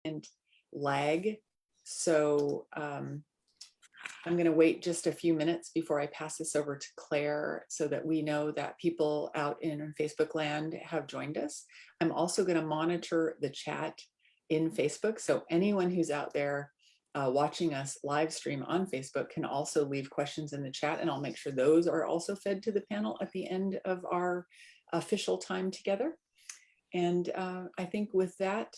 and lag. So I'm going to wait just a few minutes before I pass this over to Claire so that we know that people out in Facebook land have joined us. I'm also going to monitor the chat in Facebook. So anyone who's out there watching us live stream on Facebook can also leave questions in the chat, and I'll make sure those are also fed to the panel at the end of our official time together. And I think with that,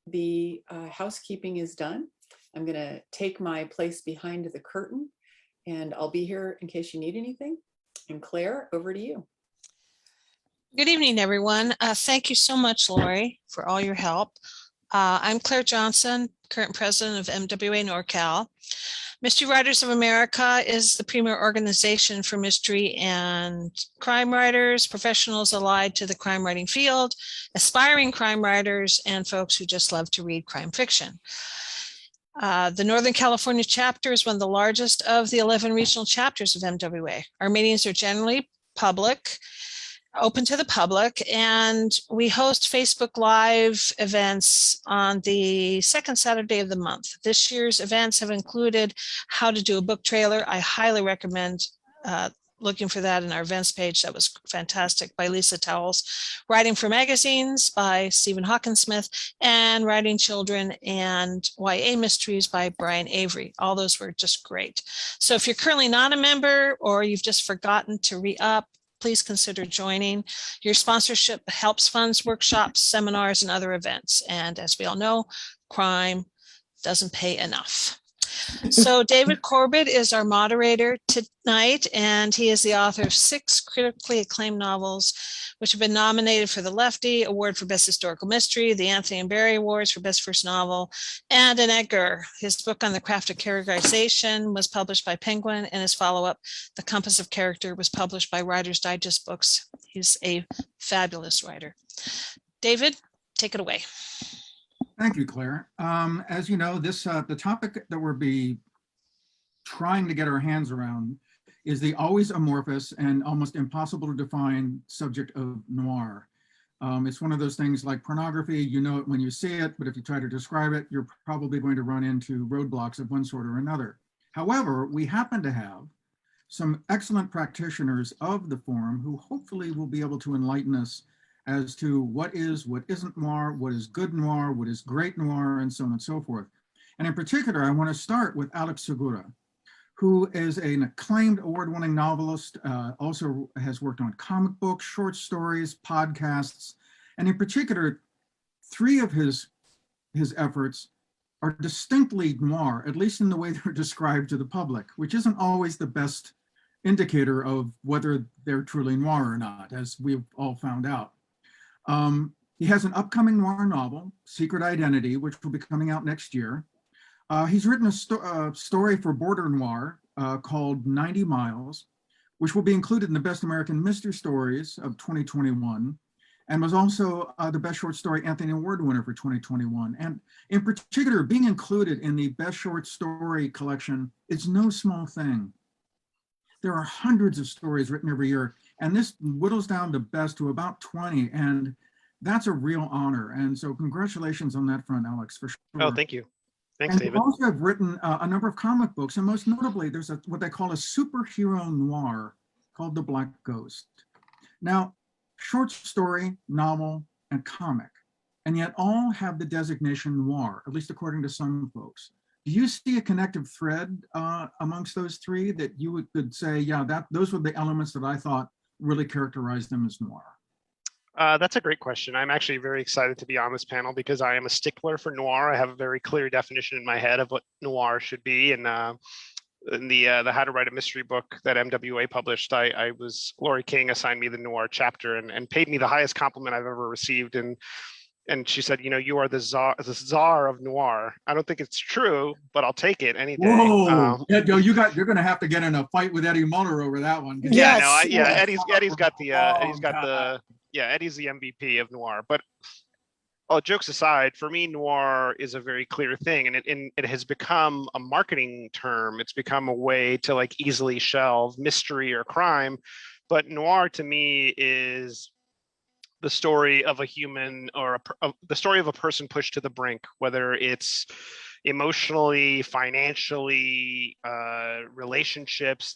the housekeeping is done. I'm going to take my place behind the curtain, and I'll be here in case you need anything. And Claire, over to you. Good evening, everyone. Thank you so much, Lori, for all your help. I'm Claire Johnson, current president of MWA NorCal. Mystery Writers of America is the premier organization for mystery and crime writers, professionals allied to the crime writing field, aspiring crime writers, and folks who just love to read crime fiction. The Northern California chapter is one of the largest of the 11 regional chapters of MWA. Our meetings are generally public, open to the public, and we host Facebook Live events on the second Saturday of the month. This year's events have included how to do a book trailer. I highly recommend looking for that in our events page. That was fantastic, by Lisa Towles. Writing for Magazines by Stephen Hawkinsmith, and Writing Children and YA Mysteries by Brian Avery. All those were just great. So if you're currently not a member or you've just forgotten to re-up, please consider joining. Your sponsorship helps fund workshops, seminars, and other events. And as we all know, crime doesn't pay enough. So David Corbett is our moderator tonight, and he is the author of 6 critically acclaimed novels, which have been nominated for the Lefty Award for Best Historical Mystery, the Anthony and Barry Awards for Best First Novel, and an Edgar. His book on the craft of characterization was published by Penguin, and his follow-up, The Compass of Character, was published by Writer's Digest Books. He's a fabulous writer. David, take it away. Thank you, Claire. As you know, the topic that we'll trying to get our hands around is the always amorphous and almost impossible to define subject of noir. It's one of those things like pornography. You know it when you see it, but if you try to describe it, you're probably going to run into roadblocks of one sort or another. However, we happen to have some excellent practitioners of the forum who hopefully will be able to enlighten us as to what isn't noir, what is good noir, what is great noir, and so on and so forth. And in particular, I want to start with Alex Segura, who is an acclaimed award-winning novelist, also has worked on comic books, short stories, podcasts, and in particular, 3 of his efforts are distinctly noir, at least in the way they're described to the public, which isn't always the best indicator of whether they're truly noir or not, as we've all found out. He has an upcoming noir novel, Secret Identity, which will be coming out next year. He's written a story for Border Noir called 90 Miles, which will be included in the Best American Mystery Stories of 2021, and was also the Best Short Story Anthony Award winner for 2021. And in particular, being included in the Best Short Story collection is no small thing. There are hundreds of stories written every year, and this whittles down the best to about 20, and that's a real honor. And so congratulations on that front, Alex, for sure. Oh, thank you. Thanks, and David. You also have written a number of comic books, and most notably, there's what they call a superhero noir called The Black Ghost. Now, short story, novel, and comic, and yet all have the designation noir, at least according to some folks. Do you see a connective thread amongst those 3 that you could say, yeah, those were the elements that I thought really characterized them as noir? That's a great question. I'm actually very excited to be on this panel because I am a stickler for noir. I have a very clear definition in my head of what noir should be. And in the How to Write a Mystery book that MWA published, Lori King assigned me the noir chapter and paid me the highest compliment I've ever received. And she said, you are the czar of noir. I don't think it's true, but I'll take it any day. Whoa! You're going to have to get in a fight with Eddie Muller over that one. Yes. Eddie's the MVP of noir. But all jokes aside, for me, noir is a very clear thing, and it has become a marketing term. It's become a way to easily shelve mystery or crime. But noir to me is the story of a human or the story of a person pushed to the brink, whether it's emotionally, financially, relationships.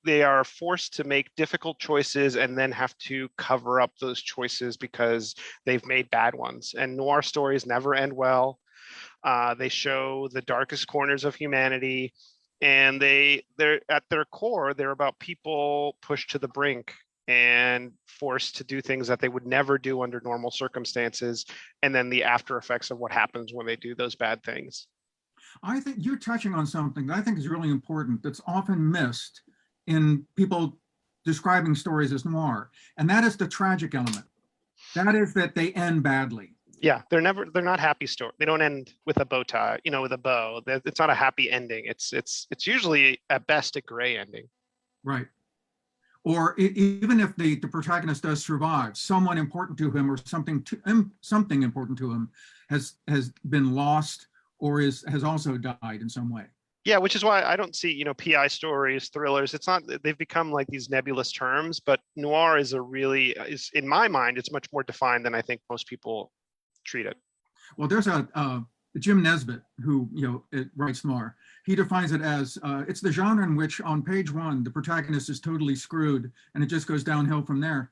They are forced to make difficult choices and then have to cover up those choices because they've made bad ones. And noir stories never end well. They show the darkest corners of humanity, and they're at their core, they're about people pushed to the brink and forced to do things that they would never do under normal circumstances, and then the after effects of what happens when they do those bad things. I think you're touching on something that I think is really important that's often missed in people describing stories as noir, and that is the tragic element. That is that they end badly. Yeah, they're not happy story. They don't end with a bow tie, with a bow. It's not a happy ending. It's usually at best a gray ending. Right. Or even if the protagonist does survive, someone important to him or something important to him has been lost or has also died in some way. Yeah, which is why I don't see, PI stories, thrillers. It's not, they've become like these nebulous terms, but noir is in my mind, it's much more defined than I think most people treat it. Well, there's a Jim Nesbitt who writes noir. He defines it as it's the genre in which on page 1 the protagonist is totally screwed and it just goes downhill from there,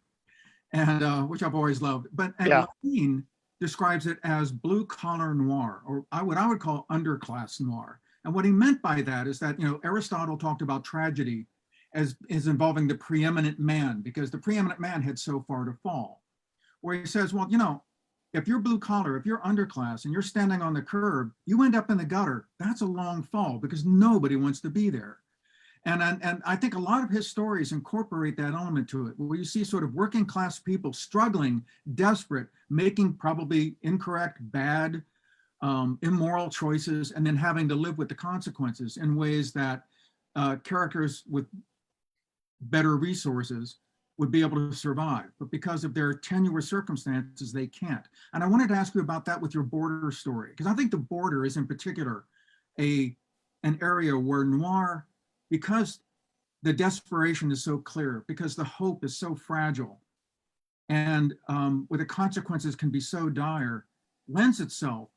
and which I've always loved. But Yeah. Levine describes it as blue collar noir, or what I would call underclass noir. And what he meant by that is that Aristotle talked about tragedy as involving the preeminent man, because the preeminent man had so far to fall. Where he says, well, if you're blue collar, if you're underclass and you're standing on the curb, you end up in the gutter. That's a long fall because nobody wants to be there. And I think a lot of his stories incorporate that element to it, where you see sort of working class people struggling, desperate, making probably incorrect, bad, immoral choices, and then having to live with the consequences in ways that characters with better resources would be able to survive, but because of their tenuous circumstances, they can't. And I wanted to ask you about that with your border story, because I think the border is in particular an area where noir, because the desperation is so clear, because the hope is so fragile, and where the consequences can be so dire, lends itself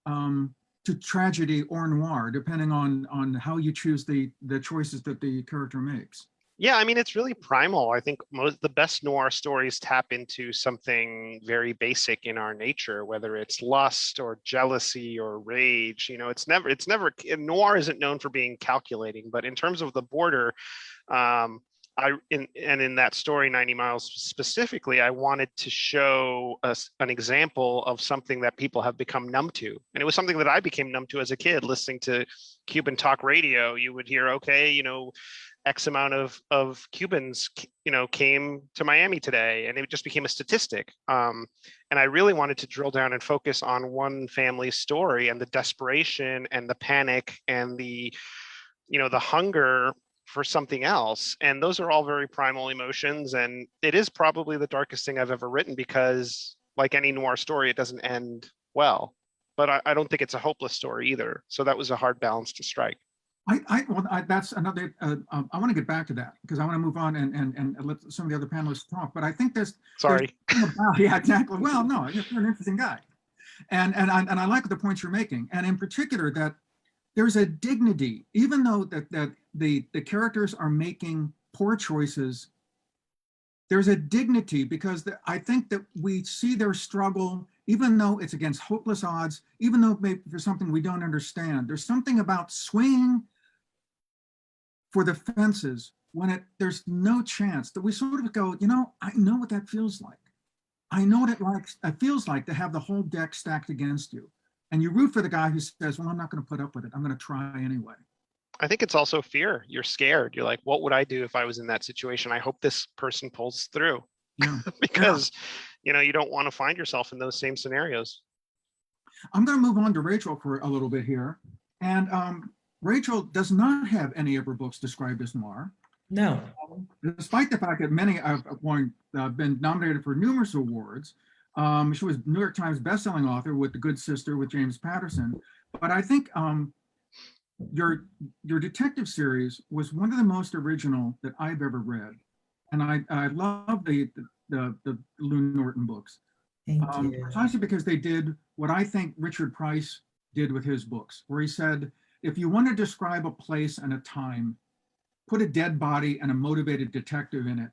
to tragedy or noir, depending on how you choose the choices that the character makes. Yeah, I mean, it's really primal. I think the best noir stories tap into something very basic in our nature, whether it's lust or jealousy or rage. It's never noir isn't known for being calculating, but in terms of the border, in that story 90 Miles specifically, I wanted to show us an example of something that people have become numb to. And it was something that I became numb to as a kid, listening to Cuban talk radio. You would hear, okay, X amount of Cubans, came to Miami today, and it just became a statistic. And I really wanted to drill down and focus on one family's story and the desperation and the panic and the hunger for something else. And those are all very primal emotions. And it is probably the darkest thing I've ever written because, like any noir story, it doesn't end well. But I don't think it's a hopeless story either. So that was a hard balance to strike. That's another. I want to get back to that because I want to move on and let some of the other panelists talk. But I think Sorry. Yeah, exactly. Well, no, you're an interesting guy, and I like the points you're making, and in particular that there's a dignity, even though that the characters are making poor choices. There's a dignity because I think that we see their struggle, even though it's against hopeless odds, even though maybe there's something we don't understand. There's something about swinging for the fences when there's no chance that we sort of go, I know what that feels like. I know what it feels like to have the whole deck stacked against you. And you root for the guy who says, well, I'm not going to put up with it. I'm going to try anyway. I think it's also fear. You're scared. You're like, what would I do if I was in that situation? I hope this person pulls through. Yeah. Because, you don't want to find yourself in those same scenarios. I'm going to move on to Rachel for a little bit here. And Rachel does not have any of her books described as noir. No. Despite the fact that many have been nominated for numerous awards. She was New York Times bestselling author with The Good Sister with James Patterson. But I think your detective series was one of the most original that I've ever read. And I love the the Lou Norton books. Thank you. Precisely because they did what I think Richard Price did with his books, where he said, if you want to describe a place and a time, put a dead body and a motivated detective in it,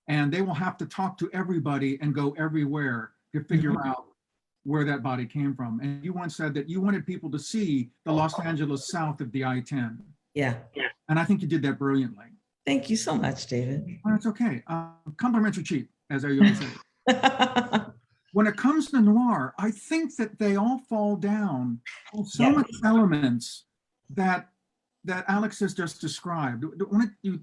and they will have to talk to everybody and go everywhere to figure out where that body came from. And you once said that you wanted people to see the Los Angeles south of the I-10. Yeah. And I think you did that brilliantly. Thank you so much, David. Well, that's okay. Compliments are cheap, as I always say. When it comes to noir, I think that they all fall down on so many elements that Alex has just described. Why don't you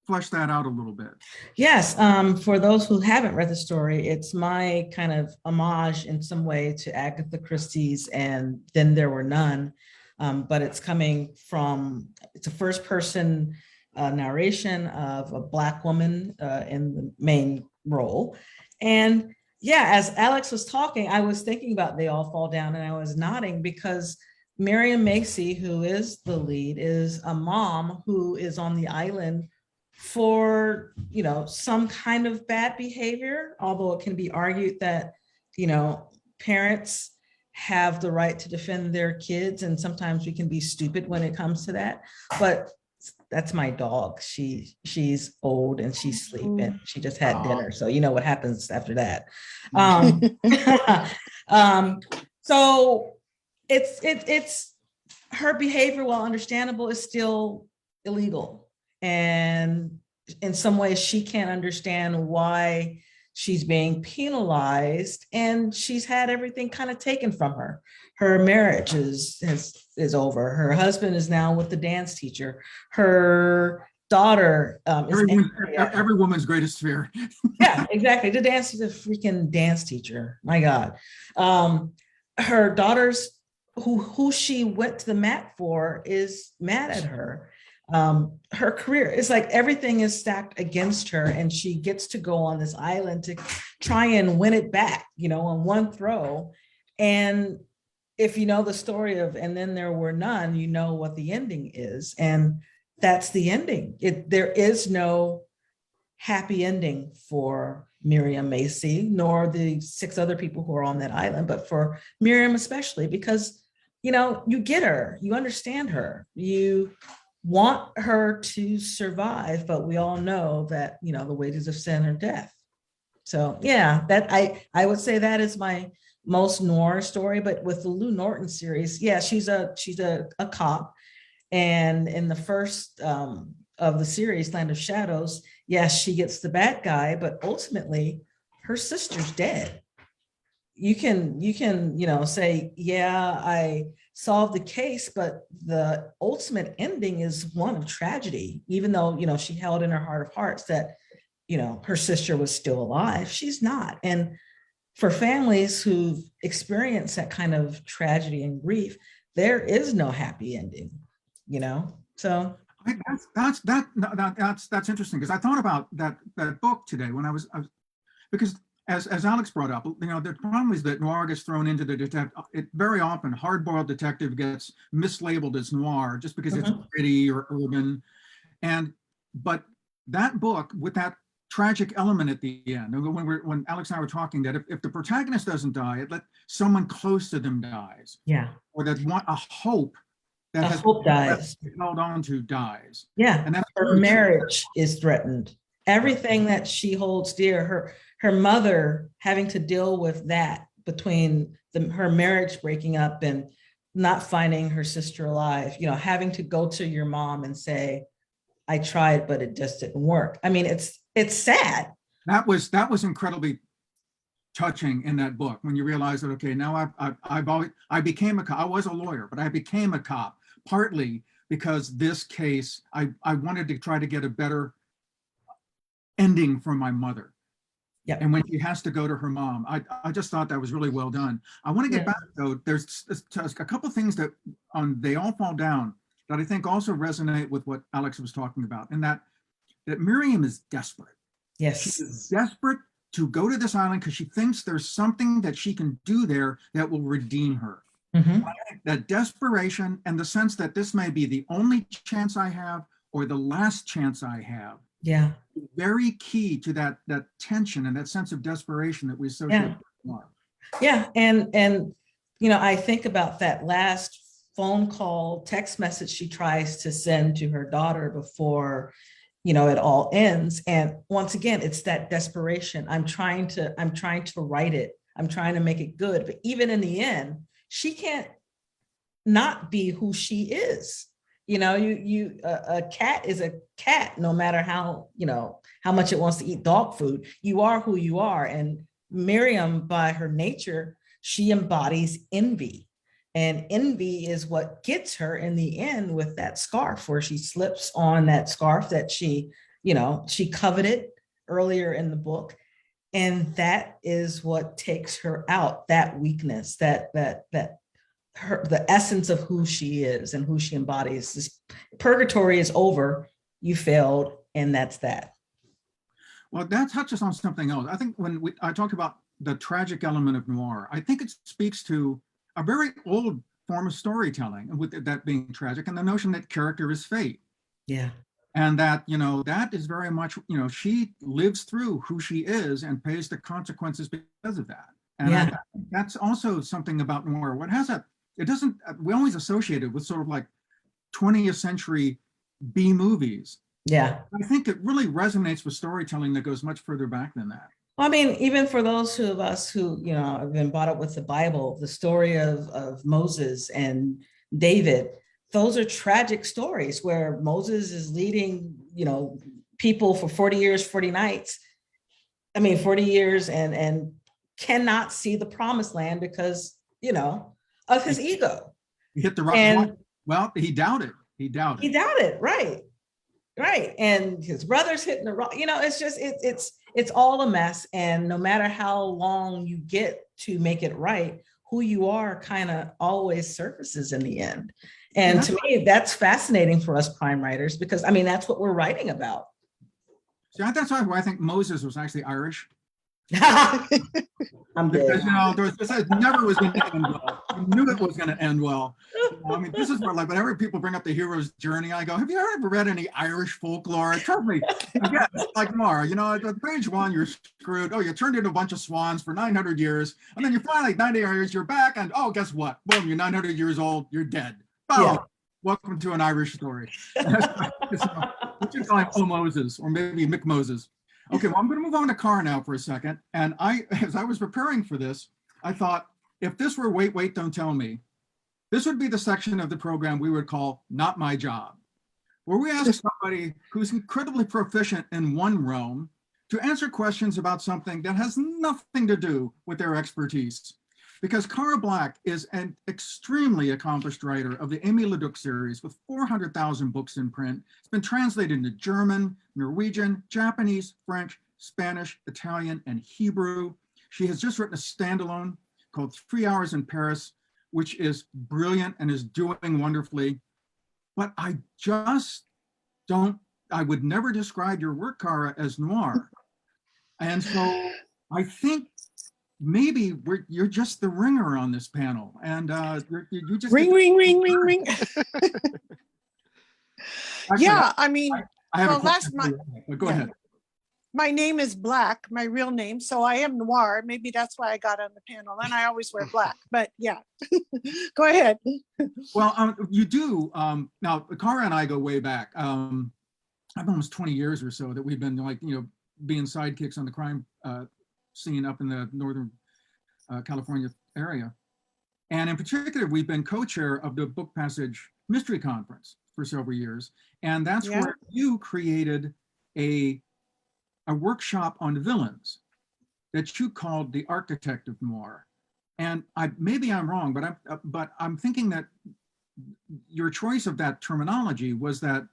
flesh that out a little bit? Yes, for those who haven't read the story, it's my kind of homage in some way to Agatha Christie's And Then There Were None, but it's coming from, it's a first person narration of a Black woman in the main role. And yeah, as Alex was talking, I was thinking about They All Fall Down, and I was nodding because Miriam Macy, who is the lead, is a mom who is on the island for, you know, some kind of bad behavior, although it can be argued that, you know, parents have the right to defend their kids, and sometimes we can be stupid when it comes to that. But that's my dog. She's old and she's sleeping. She just had dinner, so you know what happens after that. So it's her behavior, while understandable, is still illegal. And in some ways, she can't understand why she's being penalized, and she's had everything kind of taken from her. Her marriage is over. Her husband is now with the dance teacher. Her daughter every woman's greatest fear. Yeah, exactly. The freaking dance teacher. My God. Her daughter's who she went to the mat for is mad at her. Her career is like everything is stacked against her, and she gets to go on this island to try and win it back, you know, on one throw. And if you know the story of And Then There Were None, you know what the ending is, and that's the ending. There is no happy ending for Miriam Macy, nor the 6 other people who are on that island, but for Miriam especially, because, you know, you get her, you understand her, you want her to survive, but we all know that, you know, the wages of sin are death. So yeah, that I would say that is my most noir story. But with the Lou Norton series, yeah, she's a cop, and in the first of the series, Land of Shadows, yes, she gets the bad guy, but ultimately her sister's dead. You can, you know, say, yeah, I solved the case, but the ultimate ending is one of tragedy. Even though, you know, she held in her heart of hearts that, you know, her sister was still alive, she's not. And for families who've experienced that kind of tragedy and grief, there is no happy ending, you know? So that's interesting, because I thought about that book today when I was because as Alex brought up, you know, the problem is that noir gets thrown into the detective. It very often hard-boiled detective gets mislabeled as noir just because it's gritty or urban, but that book with that tragic element at the end, when Alex and I were talking, that if the protagonist doesn't die, it let someone close to them dies. Yeah. Or that a hope that has dies. held on to dies. Yeah. And that's her marriage is threatened. Everything that she holds dear, her mother having to deal with that, between her marriage breaking up and not finding her sister alive, you know, having to go to your mom and say, I tried, but it just didn't work. I mean, it's sad. That was incredibly touching in that book, when you realize that, okay, now I became a cop. I was a lawyer, but I became a cop partly because this case, I wanted to try to get a better ending for my mother. Yeah. And when she has to go to her mom, I just thought that was really well done. I want to get back though. There's a couple of things that They All Fall Down that I think also resonate with what Alex was talking about, and that Miriam is desperate. Yes. She is desperate to go to this island because she thinks there's something that she can do there that will redeem her. That desperation and the sense that this may be the only chance I have or the last chance I have. Yeah. very key to that tension and that sense of desperation that we associate Yeah. with Noir. Yeah. And, I think about that last phone call, text message she tries to send to her daughter before, it all ends. And once again, it's that desperation. I'm trying to write it. I'm trying to make it good. But even in the end, she can't not be who she is. A cat is a cat, no matter how much it wants to eat dog food. You are who you are. And Miriam, by her nature, she embodies envy. And envy is what gets her in the end with that scarf, where she slips on that scarf that she coveted earlier in the book. And that is what takes her out, that weakness, that the essence of who she is and who she embodies. This purgatory is over, you failed, and that's that. Well, that touches on something else. I think when I talked about the tragic element of noir, I think it speaks to a very old form of storytelling, and with that being tragic, and the notion that character is fate. Yeah. And that, that is very much, she lives through who she is and pays the consequences because of that. And Yeah. I think that's also something about noir. We always associate it with sort of like 20th century B movies. Yeah. I think it really resonates with storytelling that goes much further back than that. I mean, even for those of us who, have been brought up with the Bible, the story of Moses and David, those are tragic stories where Moses is leading, people for 40 years, 40 nights. 40 years and cannot see the promised land because, of his ego. He hit the rock. And well, he doubted. He doubted, right. Right. And his brother's hitting the rock. It's just, it's all a mess. And no matter how long you get to make it right, who you are kind of always surfaces in the end. And to me, that's fascinating for us crime writers, because that's what we're writing about. See, that's why I think Moses was actually Irish. I'm dead. Because this never was going to end well. I knew it was going to end well. This is where, like, whenever people bring up the hero's journey, I go, have you ever read any Irish folklore? Trust me, again, it's like Noir, at page 1, you're screwed. Oh, you turned into a bunch of swans for 900 years. And then you finally, 90 years, you're back. And oh, guess what? Boom, you're 900 years old. You're dead. Oh, yeah. Welcome to an Irish story. We should call him O Moses, or maybe Mick Moses. Okay, well, I'm going to move on to Car now for a second. And as I was preparing for this, I thought, if this were Wait, Don't Tell Me, this would be the section of the program we would call Not My Job, where we ask somebody who's incredibly proficient in one realm to answer questions about something that has nothing to do with their expertise. Because Cara Black is an extremely accomplished writer of the Amy Leduc series with 400,000 books in print. It's been translated into German, Norwegian, Japanese, French, Spanish, Italian, and Hebrew. She has just written a standalone called 3 Hours in Paris, which is brilliant and is doing wonderfully. But I would never describe your work, Cara, as noir. And so I think maybe you're just the ringer on this panel, and you just ring. Yeah, I have a question for you, but go ahead. My name is Black, my real name, so I am Noir. Maybe that's why I got on the panel, and I always wear black. But yeah, go ahead. Well, you do. Now, Cara and I go way back. I've almost 20 years or so that we've been being sidekicks on the crime scene up in the Northern California area. And in particular, we've been co-chair of the Book Passage Mystery Conference for several years. And that's where you created a workshop on villains that you called the architect of noir. And maybe I'm wrong, but I'm thinking that your choice of that terminology was that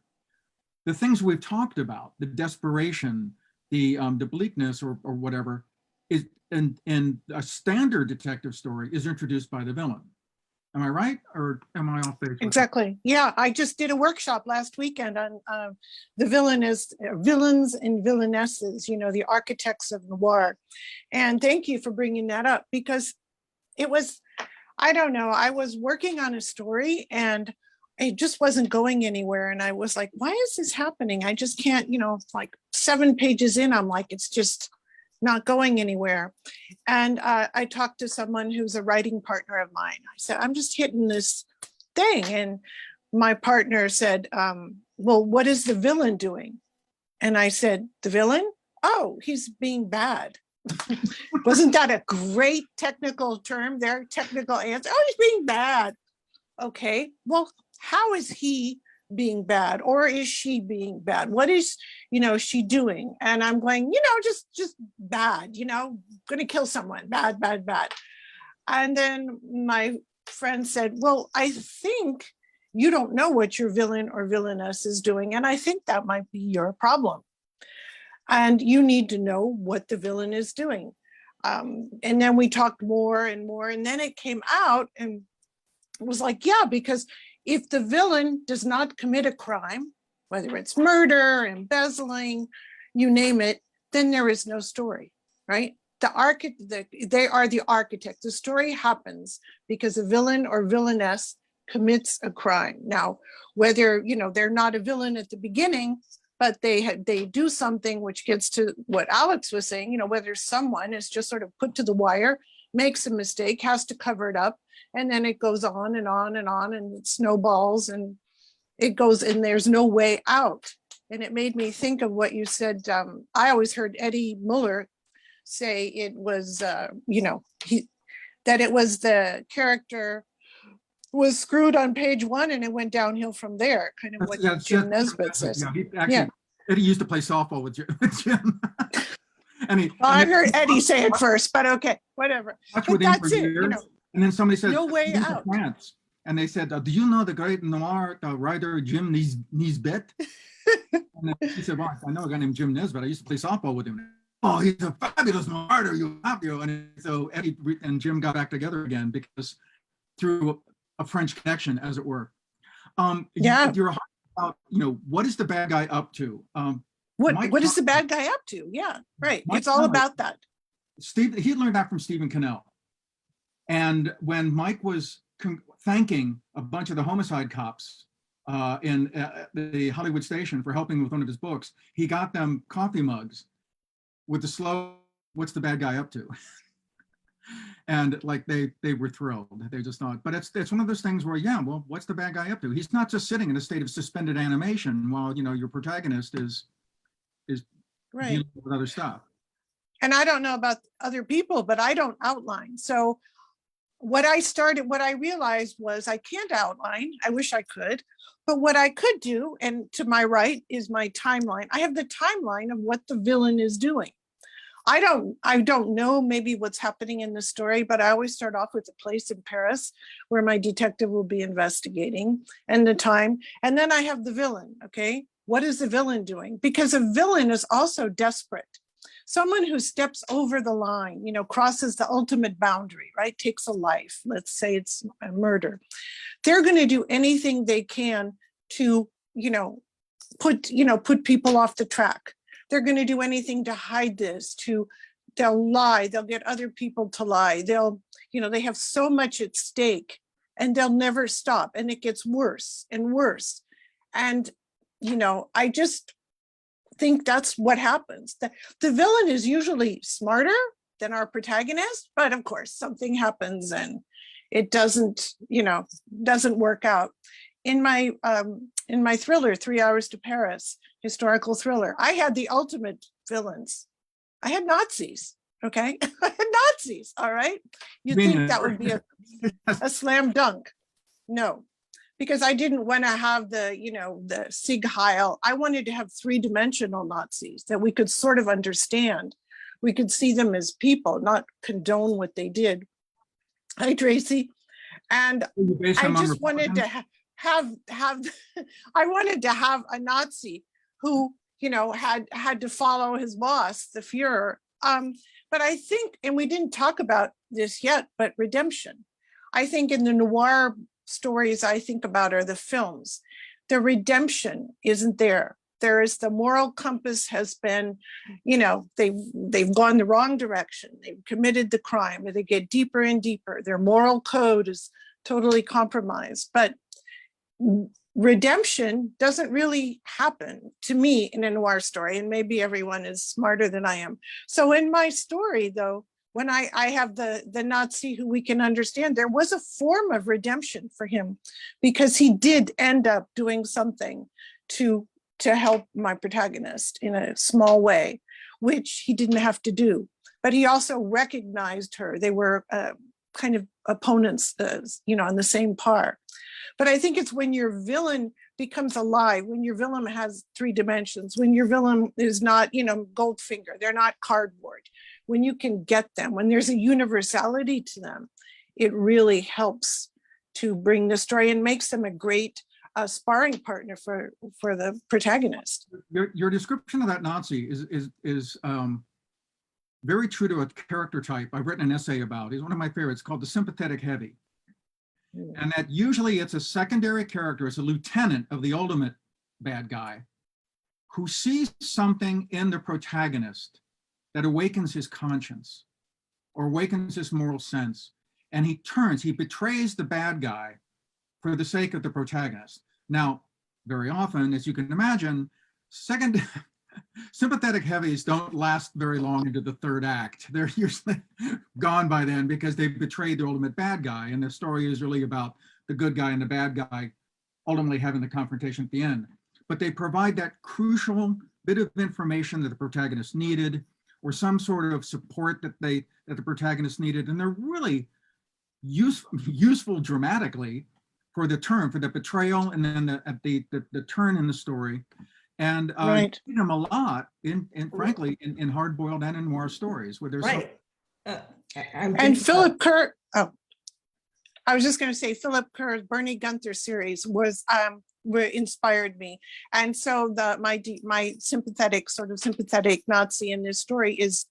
the things we've talked about, the desperation, the bleakness or whatever, is in a standard detective story is introduced by the villain. Am I right, or am I off base? Exactly. Yeah, I just did a workshop last weekend on the villains and villainesses, the architects of noir. And thank you for bringing that up, because it was, I don't know, I was working on a story and it just wasn't going anywhere. And I was like, why is this happening? I just can't, like 7 pages in, I'm like, it's just not going anywhere. And I talked to someone who's a writing partner of mine. I said, I'm just hitting this thing. And my partner said, well, what is the villain doing? And I said, the villain? Oh, he's being bad. Wasn't that a great technical term there? Technical answer. Oh, he's being bad. Okay, well, how is he being bad, or is she being bad? What is, she doing? And I'm going, just bad, gonna kill someone, bad, bad, bad. And then my friend said, well, I think you don't know what your villain or villainess is doing. And I think that might be your problem. And you need to know what the villain is doing. And then we talked more and more, and then it came out and it was like, yeah, because if the villain does not commit a crime, whether it's murder, embezzling, you name it, then there is no story, right? They are the architect. The story happens because a villain or villainess commits a crime. Now, whether, they're not a villain at the beginning, but they do something which gets to what Alex was saying, whether someone is just sort of put to the wire, makes a mistake, has to cover it up, and then it goes on and on and on, and it snowballs, and it goes, and there's no way out. And it made me think of what you said. I always heard Eddie Muller say it was, that it was the character was screwed on page 1 and it went downhill from there, kind of what Jim Nesbitt says. Yeah, Eddie used to play softball with Jim. I heard Eddie say it first, but okay, whatever. But that's it, And then somebody said, no way out. France. And they said, do you know the great noir writer Jim Nesbitt? And then he said, well, I know a guy named Jim Nesbitt. I used to play softball with him. Oh, he's a fabulous writer. You have to. And so Eddie and Jim got back together again because through a French connection, as it were. You're about, what is the bad guy up to? What is the bad guy up to? Yeah, right. It's all about that. He learned that from Stephen Cannell. And when Mike was thanking a bunch of the homicide cops in the Hollywood station for helping with one of his books, he got them coffee mugs with the slow, what's the bad guy up to? And like they were thrilled. They just thought, but it's one of those things where, yeah, well, what's the bad guy up to? He's not just sitting in a state of suspended animation while your protagonist is right dealing with other stuff. And I don't know about other people, but I don't outline. So what I realized was I can't outline. I wish I could, but what I could do, and to my right is my timeline. I have the timeline of what the villain is doing. I don't know maybe what's happening in the story, but I always start off with a place in Paris where my detective will be investigating and the time. And then I have the villain, okay? What is the villain doing? Because a villain is also desperate. Someone who steps over the line, crosses the ultimate boundary, right? Takes a life. Let's say it's a murder. They're going to do anything they can to, put people off the track. They're going to do anything to hide this, they'll lie, they'll get other people to lie. They have so much at stake and they'll never stop. And it gets worse and worse. And, I just think that's what happens. The villain is usually smarter than our protagonist, but of course something happens and it doesn't work out. In my thriller, 3 Hours to Paris, historical thriller, I had the ultimate villains. I had Nazis, okay? I had Nazis, all right? You'd think that would be a slam dunk. No, because I didn't want to have the Sieg Heil. I wanted to have 3-dimensional Nazis that we could sort of understand. We could see them as people, not condone what they did. Hi, Tracy. And I just wanted to have I wanted to have a Nazi who had to follow his boss, the Fuhrer. But I think, and we didn't talk about this yet, but redemption. I think in the noir stories I think about are the films. The redemption isn't there. There is the moral compass has been, they've gone the wrong direction. They've committed the crime, or they get deeper and deeper. Their moral code is totally compromised. But redemption doesn't really happen to me in a noir story, and maybe everyone is smarter than I am. So in my story, though, when I have the Nazi who we can understand, there was a form of redemption for him, because he did end up doing something to help my protagonist in a small way, which he didn't have to do. But he also recognized her. They were kind of opponents, on the same par. But I think it's when your villain becomes alive, when your villain has 3 dimensions, when your villain is not, Goldfinger, they're not cardboard, when you can get them, when there's a universality to them, it really helps to bring the story and makes them a great sparring partner for the protagonist. Your description of that Nazi is very true to a character type I've written an essay about. He's one of my favorites, called the sympathetic heavy. And that usually it's a secondary character, it's a lieutenant of the ultimate bad guy, who sees something in the protagonist that awakens his conscience or awakens his moral sense. And he betrays the bad guy for the sake of the protagonist. Now, very often, as you can imagine, sympathetic heavies don't last very long into the 3rd act. They're usually gone by then because they've betrayed the ultimate bad guy. And the story is really about the good guy and the bad guy ultimately having the confrontation at the end. But they provide that crucial bit of information that the protagonist needed, or some sort of support that the protagonist needed. And they're really useful dramatically for the betrayal and then the turn in the story. And Right. you see them a lot frankly in hard-boiled and in noir stories where there's Right. And Philip Kerr, I was just going to say, Philip Kerr's Bernie Gunther series was inspired me. And so my sympathetic Nazi in this story is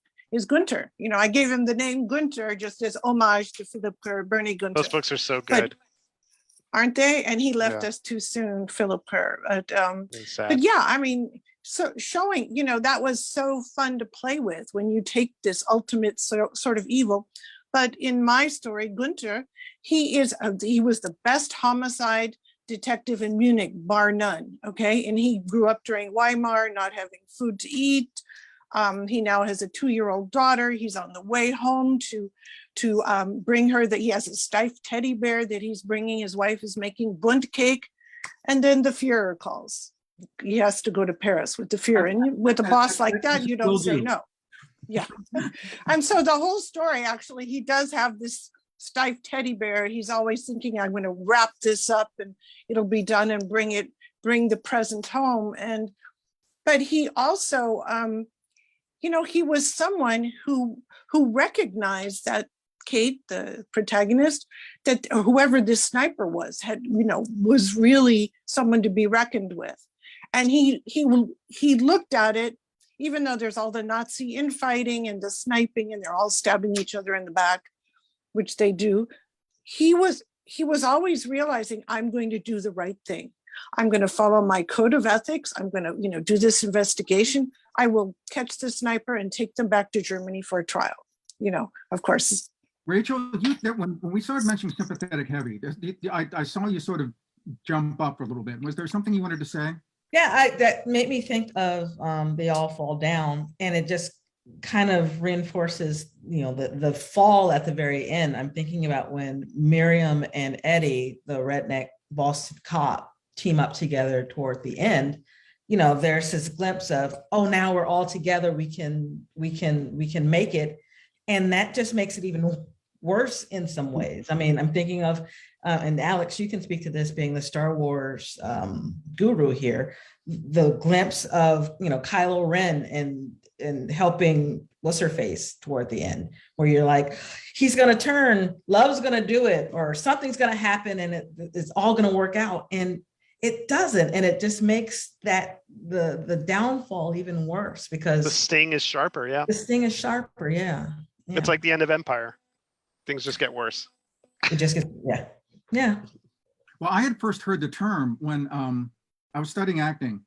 Gunther. I gave him the name Gunther just as homage to Philip Kerr, Bernie Gunther. Those books are so good. Aren't they? And he left Yeah. us too soon, Philip Kerr. It's sad. But yeah, so showing, that was so fun to play with when you take this ultimate sort of evil. But in my story, Gunther, he was the best homicide detective in Munich, bar none. Okay. And he grew up during Weimar, not having food to eat. He now has a 2-year-old daughter. He's on the way home to bring her he has a Steiff teddy bear that he's bringing. His wife is making Bund cake. And then the Führer calls. He has to go to Paris with the Führer. And with a boss like that, you don't say no. Yeah. And so the whole story, actually, he does have this Steiff teddy bear. He's always thinking, I'm going to wrap this up and it'll be done and bring the present home. But he also, he was someone who recognized that Kate, the protagonist, that whoever this sniper was was really someone to be reckoned with. And he looked at it, even though there's all the Nazi infighting and the sniping and they're all stabbing each other in the back, which they do. He was always realizing, I'm going to do the right thing. I'm going to follow my code of ethics. I'm going to, do this investigation. I will catch the sniper and take them back to Germany for a trial. Of course. Rachel, when we started mentioning sympathetic heavy, I saw you sort of jump up a little bit. Was there something you wanted to say? Yeah, that made me think of They All Fall Down, and it just kind of reinforces, the fall at the very end. I'm thinking about when Miriam and Eddie, the redneck Boston cop, team up together toward the end. There's this glimpse of, oh, now we're all together. We can make it, and that just makes it even worse in some ways. I'm thinking of, and Alex, you can speak to this being the Star Wars guru here, the glimpse of, Kylo Ren and helping what's her face toward the end, where you're like, he's going to turn, love's going to do it, or something's going to happen and it's all going to work out. And it doesn't. And it just makes that the downfall even worse, because The sting is sharper. Yeah. the sting is sharper. Yeah. It's like the end of Empire. Things just get worse. It just gets, yeah. Well, I had first heard the term when I was studying acting,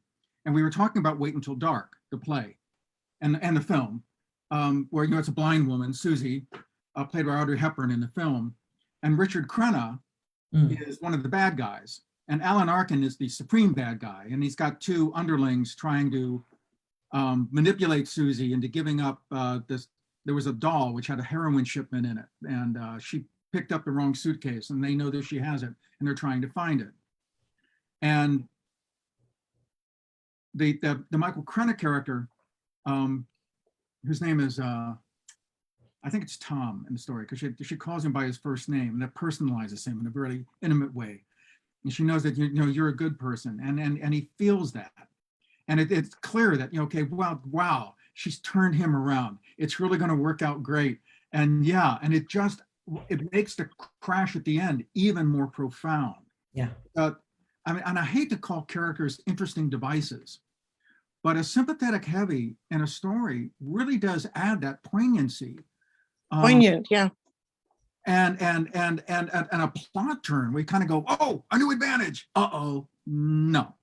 and we were talking about Wait Until Dark, the play, and the film, where it's a blind woman, Susie, played by Audrey Hepburn in the film, and Richard Crenna is one of the bad guys. And Alan Arkin is the supreme bad guy, and he's got two underlings trying to manipulate Susie into giving up this. There was a doll which had a heroin shipment in it, and she picked up the wrong suitcase, and they know that she has it, and they're trying to find it. And the Michael Crenna character, whose name is I think it's Tom in the story, because she calls him by his first name, and that personalizes him in a very intimate way. And she knows that you're a good person, and he feels that. And it's clear that, okay, well, wow, she's turned him around. It's really going to work out great. And yeah, and it makes the crash at the end even more profound. Yeah. I mean, and I hate to call characters interesting devices, but a sympathetic heavy in a story really does add that poignancy. Poignant, yeah. And a plot turn, we kind of go, oh, a new advantage. Uh-oh, no.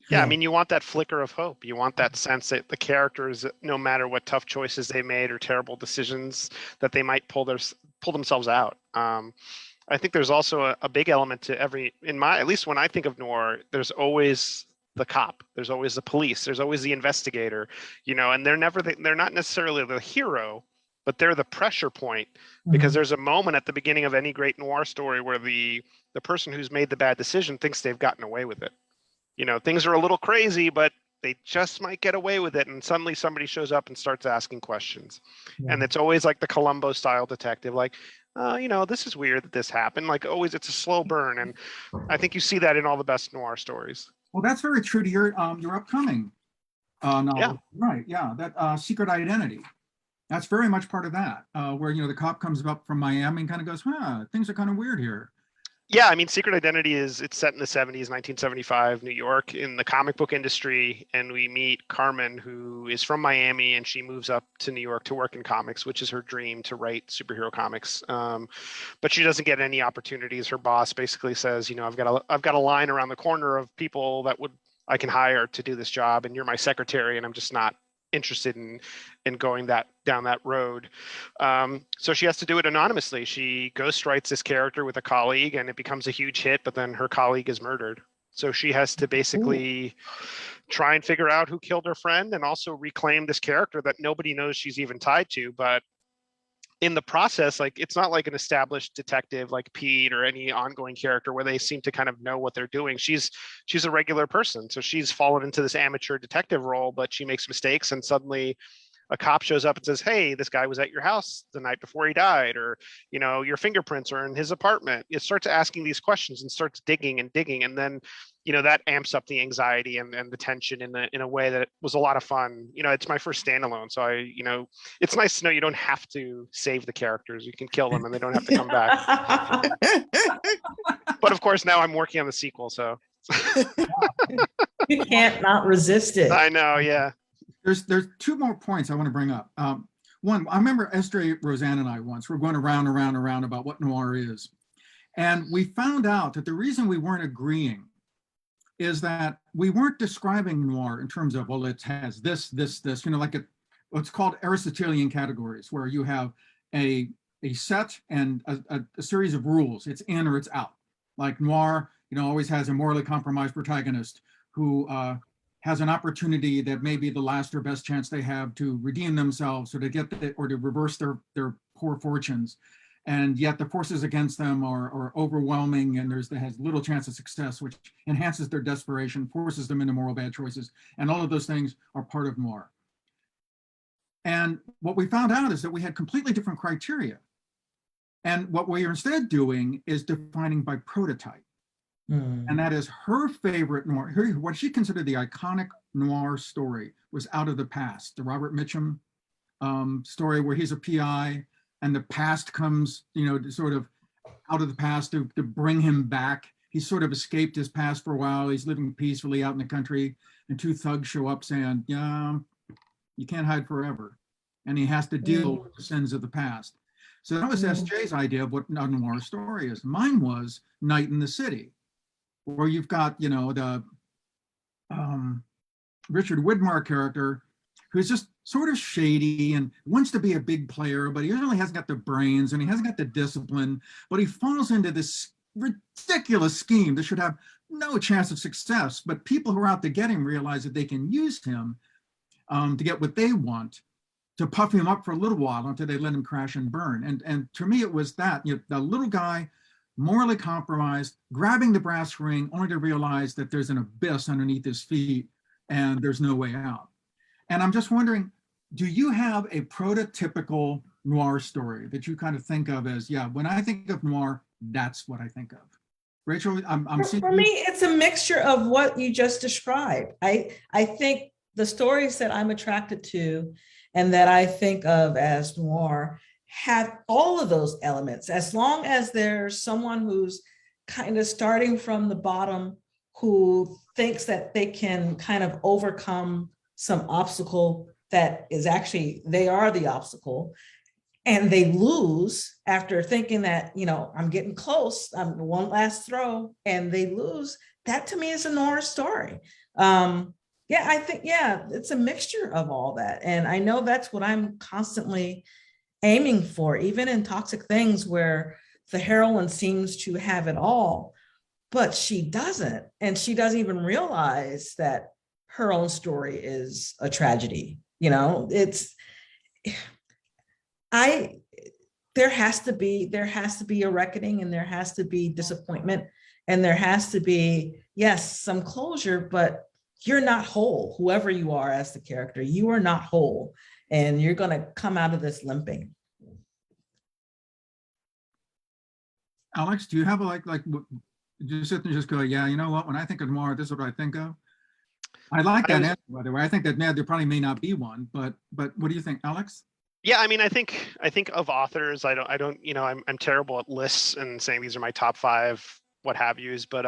Yeah, I mean, you want that flicker of hope. You want that sense that the characters, no matter what tough choices they made or terrible decisions, that they might pull themselves out. I think there's also a big element to at least when I think of noir, there's always the cop, there's always the police, there's always the investigator, and they're not necessarily the hero, but they're the pressure point, because there's a moment at the beginning of any great noir story where the person who's made the bad decision thinks they've gotten away with it. Things are a little crazy, but they just might get away with it. And suddenly somebody shows up and starts asking questions. Yeah. And it's always like the Columbo style detective, like, this is weird that this happened. Like always, it's a slow burn. And I think you see that in all the best noir stories. Well, that's very true to your upcoming novel. Yeah. Right. Yeah. That Secret Identity. That's very much part of that, where, the cop comes up from Miami and kind of goes, things are kind of weird here. Yeah, I mean, Secret Identity it's set in the 70s, 1975, New York, in the comic book industry. And we meet Carmen, who is from Miami, and she moves up to New York to work in comics, which is her dream, to write superhero comics. But she doesn't get any opportunities. Her boss basically says, I've got a line around the corner of people that I can hire to do this job, and you're my secretary, and I'm just not interested in going down that road. So she has to do it anonymously. She ghostwrites this character with a colleague, and it becomes a huge hit, but then her colleague is murdered. So she has to basically try and figure out who killed her friend, and also reclaim this character that nobody knows she's even tied to. But in the process, like, it's not like an established detective like Pete or any ongoing character where they seem to kind of know what they're doing. She's a regular person. So she's fallen into this amateur detective role, but she makes mistakes, and suddenly a cop shows up and says, hey, this guy was at your house the night before he died, or, your fingerprints are in his apartment. It starts asking these questions and starts digging and digging. And then, that amps up the anxiety and the tension in a way that was a lot of fun. It's my first standalone. So it's nice to know you don't have to save the characters. You can kill them and they don't have to come back. But of course, now I'm working on the sequel. So you can't not resist it. I know. Yeah. There's two more points I want to bring up. One, I remember Esther, Roseanne, and I once were going around about what noir is. And we found out that the reason we weren't agreeing is that we weren't describing noir in terms of, well, it has this, like what's called Aristotelian categories, where you have a set and a series of rules. It's in or it's out. Like noir, always has a morally compromised protagonist who has an opportunity that may be the last or best chance they have to redeem themselves, or to reverse their poor fortunes. And yet the forces against them are overwhelming, and has little chance of success, which enhances their desperation, forces them into moral bad choices. And all of those things are part of noir. And what we found out is that we had completely different criteria. And what we are instead doing is defining by prototype. And that is her favorite noir. What she considered the iconic noir story was Out of the Past, the Robert Mitchum story, where he's a PI and the past comes, sort of out of the past to bring him back. He's sort of escaped his past for a while. He's living peacefully out in the country, and two thugs show up saying, yeah, you can't hide forever. And he has to deal with the sins of the past. So that was SJ's idea of what a noir story is. Mine was Night in the City, where you've got, the Richard Widmark character, who's just sort of shady and wants to be a big player, but he really hasn't got the brains and he hasn't got the discipline, but he falls into this ridiculous scheme that should have no chance of success. But people who are out to get him realize that they can use him to get what they want, to puff him up for a little while until they let him crash and burn. And to me, it was that, the little guy, morally compromised, grabbing the brass ring, only to realize that there's an abyss underneath his feet and there's no way out. And I'm just wondering, do you have a prototypical noir story that you kind of think of as, yeah, when I think of noir, that's what I think of? Rachel, I'm seeing For me, it's a mixture of what you just described. I think the stories that I'm attracted to and that I think of as noir have all of those elements, as long as there's someone who's kind of starting from the bottom, who thinks that they can kind of overcome some obstacle that is actually, they are the obstacle, and they lose after thinking that, I'm getting close, I'm one last throw, and they lose. That to me is a noir story. I think, it's a mixture of all that. And I know that's what I'm constantly aiming for, even in Toxic Things, where the heroine seems to have it all, but she doesn't. And she doesn't even realize that her own story is a tragedy. There has to be a reckoning, and there has to be disappointment, and there has to be, yes, some closure, but you're not whole. Whoever you are as the character, you are not whole, and you're going to come out of this limping. Alex, do you have do you sit and just go, yeah, you know what, when I think of noir, this is what I think of? I like that answer, by the way. I think that there probably may not be one, but what do you think, Alex? Yeah, I mean, I think of authors. I don't, I'm terrible at lists and saying these are my top 5, what have yous. But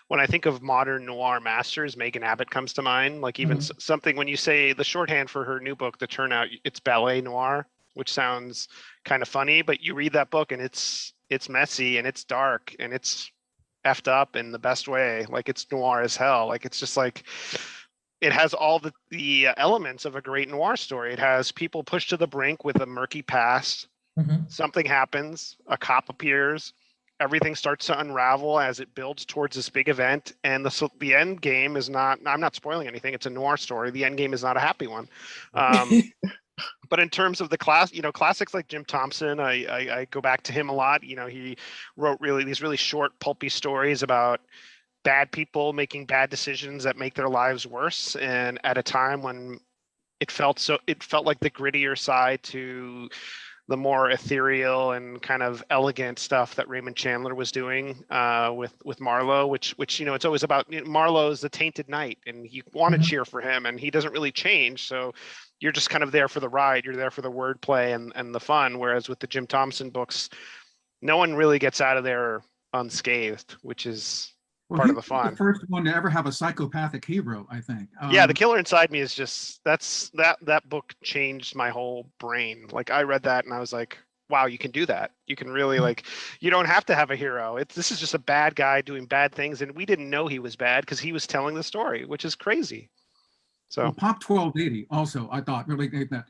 when I think of modern noir masters, Megan Abbott comes to mind. Like even something, when you say the shorthand for her new book, The Turnout, it's ballet noir, which sounds kind of funny, but you read that book and it's messy and it's dark and it's effed up in the best way. Like it's noir as hell. Like it's just like, it has all the elements of a great noir story. It has people pushed to the brink with a murky past. Something happens, a cop appears, everything starts to unravel as it builds towards this big event. And the end game is not, I'm not spoiling anything, it's a noir story. The end game is not a happy one. But in terms of the classics like Jim Thompson, I go back to him a lot. He wrote these really short, pulpy stories about bad people making bad decisions that make their lives worse, and at a time when it felt like the grittier side to the more ethereal and kind of elegant stuff that Raymond Chandler was doing with Marlowe, which it's always about, Marlowe is the tainted knight and you want to cheer for him and he doesn't really change, so you're just kind of there for the ride, you're there for the wordplay and the fun. Whereas with the Jim Thompson books, no one really gets out of there unscathed, which is part of the fun. The first one to ever have a psychopathic hero, I think. Yeah, The Killer Inside Me is just, that book changed my whole brain. Like I read that and I was like, wow, you can do that. You can really you don't have to have a hero. This is just a bad guy doing bad things, and we didn't know he was bad because he was telling the story, which is crazy. So Pop 1280 also, I thought, really made that.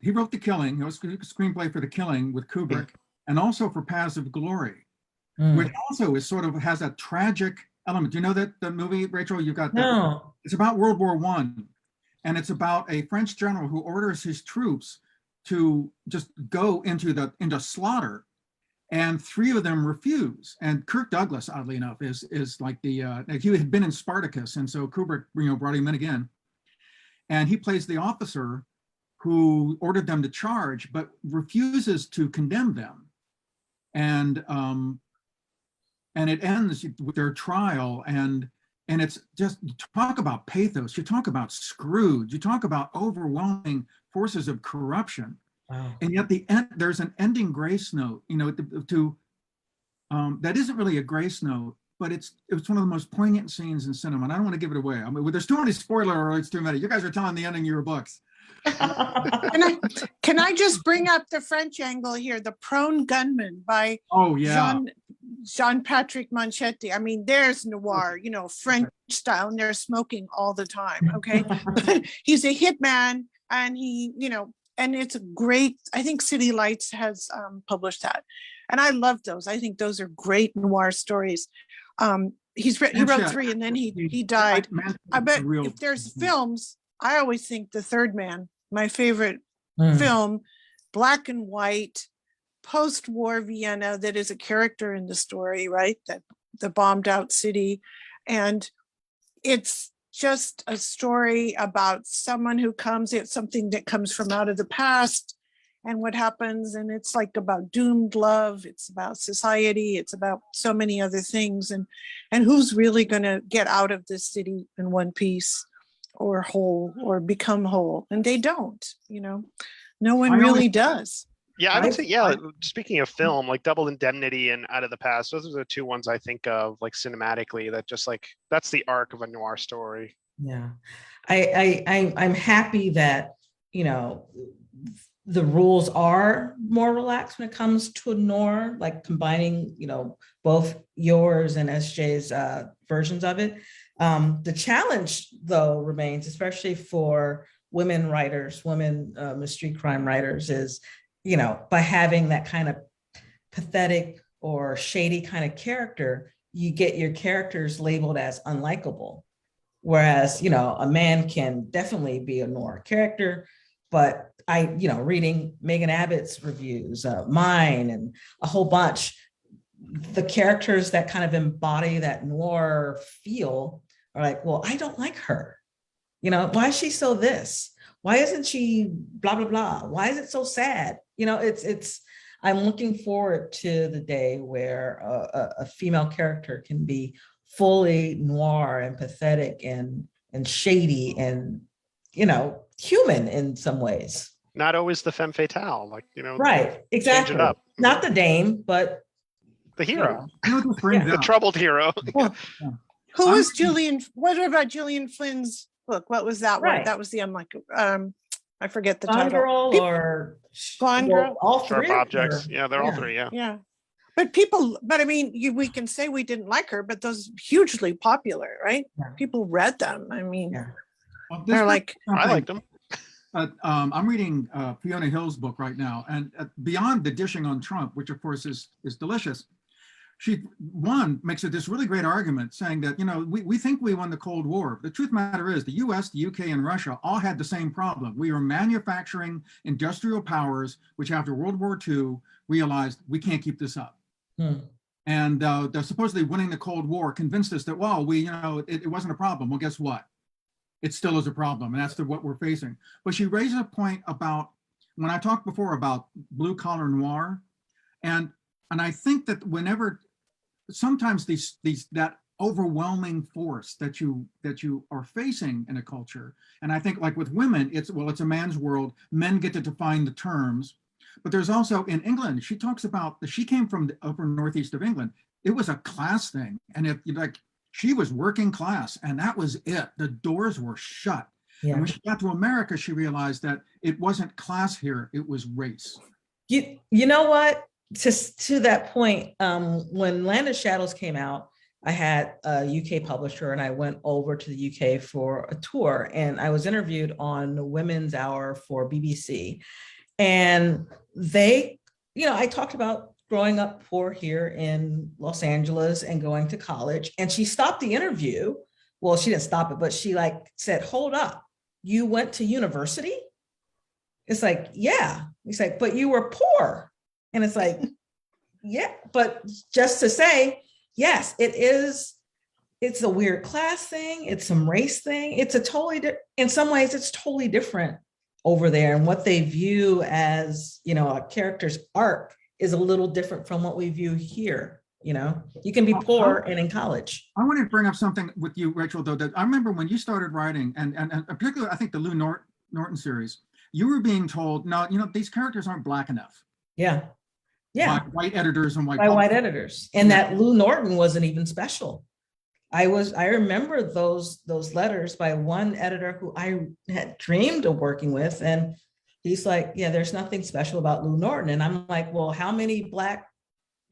He wrote The Killing. It was a screenplay for The Killing with Kubrick, and also for Paths of Glory, which also is sort of has a tragic element. Do you know that the movie, Rachel? You got that? No. It's about World War I, and it's about a French general who orders his troops to just go into slaughter, and 3 of them refuse. And Kirk Douglas, oddly enough, is like he had been in Spartacus, and so Kubrick brought him in again, and he plays the officer who ordered them to charge but refuses to condemn them, and it ends with their trial, and it's just, talk about pathos, you talk about Scrooge, you talk about overwhelming forces of corruption. Wow. And yet there's an ending grace note, that isn't really a grace note, but it's one of the most poignant scenes in cinema. And I don't want to give it away. I mean, there's too many spoiler alerts, too many. You guys are telling the ending of your books. Can I just bring up the French angle here? The Prone Gunman by Jean-Patrick Manchetti. I mean, there's noir, French style, and they're smoking all the time. Okay. But he's a hitman, and he, and it's a great, I think City Lights has published that. And I love those. I think those are great noir stories. He wrote Actually, 3 and then he died. I bet real. if there's films, I always think The Third Man, my favorite Mm. film, black and white, post-war Vienna, that is a character in the story, right? That the bombed out city. And it's just a story about someone who comes, it's something that comes from out of the past and what happens. And it's like about doomed love. It's about society. It's about so many other things. And who's really going to get out of this city in one piece or whole or become whole? And they don't, no one I always- really does. Yeah, I would say, yeah, I- speaking of film, like Double Indemnity and Out of the Past, those are the two ones I think of, like, cinematically, that just like, that's the arc of a noir story. Yeah, I'm happy that, the rules are more relaxed when it comes to noir, like combining, both yours and SJ's versions of it. The challenge, though, remains, especially for women writers, women mystery crime writers, is, by having that kind of pathetic or shady kind of character, you get your characters labeled as unlikable. Whereas, a man can definitely be a noir character, but reading Megan Abbott's reviews, mine, and a whole bunch, the characters that kind of embody that noir feel are like, well, I don't like her. Why is she so this? Why isn't she blah, blah, blah? Why is it so sad? I'm looking forward to the day where a female character can be fully noir and pathetic and shady and, human in some ways. Not always the femme fatale, like, Right, exactly. change it up. Not the dame, but The hero, This brings Yeah. the up- troubled hero. Who I'm- was Gillian? What about Gillian Flynn's book? What was that one? Right. That was the I forget the Gone title. Girl Peop- or Gone well, Girl? all Sharp three of Objects. her. Yeah, they're all three. Yeah. Yeah. But I mean, we can say we didn't like her, but those hugely popular, right? Yeah. People read them. I mean, Yeah. Well, this they're brings like, I something- liked them. I'm reading Fiona Hill's book right now, and beyond the dishing on Trump, which of course is delicious, she makes this really great argument saying that, we think we won the Cold War. The truth of the matter is the US, the UK, and Russia all had the same problem. We were manufacturing industrial powers, which after World War II realized we can't keep this up. And they're supposedly winning the Cold War convinced us that, well, it wasn't a problem. Well, guess what? It still is a problem, and that's what we're facing. But she raises a point about, when I talked before about blue collar noir, and I think that sometimes that overwhelming force that you are facing in a culture, and I think like with women, it's a man's world. Men get to define the terms, but there's also in England. She talks about that she came from the upper northeast of England. It was a class thing, and she was working class, and that was it. The doors were shut. Yeah. And when she got to America, she realized that it wasn't class here, it was race. You know what? To that point, when Land of Shadows came out, I had a UK publisher and I went over to the UK for a tour, and I was interviewed on Women's Hour for BBC. And they, I talked about growing up poor here in Los Angeles and going to college. And she stopped the interview. Well, she didn't stop it, but she said, hold up, you went to university? It's like, yeah. It's like, but you were poor. And it's like, yeah, but just to say, yes, it's a weird class thing. It's some race thing. It's in some ways, it's totally different over there. And what they view as, a character's arc is a little different from what we view here. You can be poor and in college. I want to bring up something with you, Rachel, though, that I remember when you started writing, and particularly, I think the Lou Norton series, you were being told, no, these characters aren't black enough. Yeah. By white editors and by white editors. And that Lou Norton wasn't even special. I remember those letters by one editor who I had dreamed of working with. And he's like, yeah, there's nothing special about Lou Norton. And I'm like, well, how many black,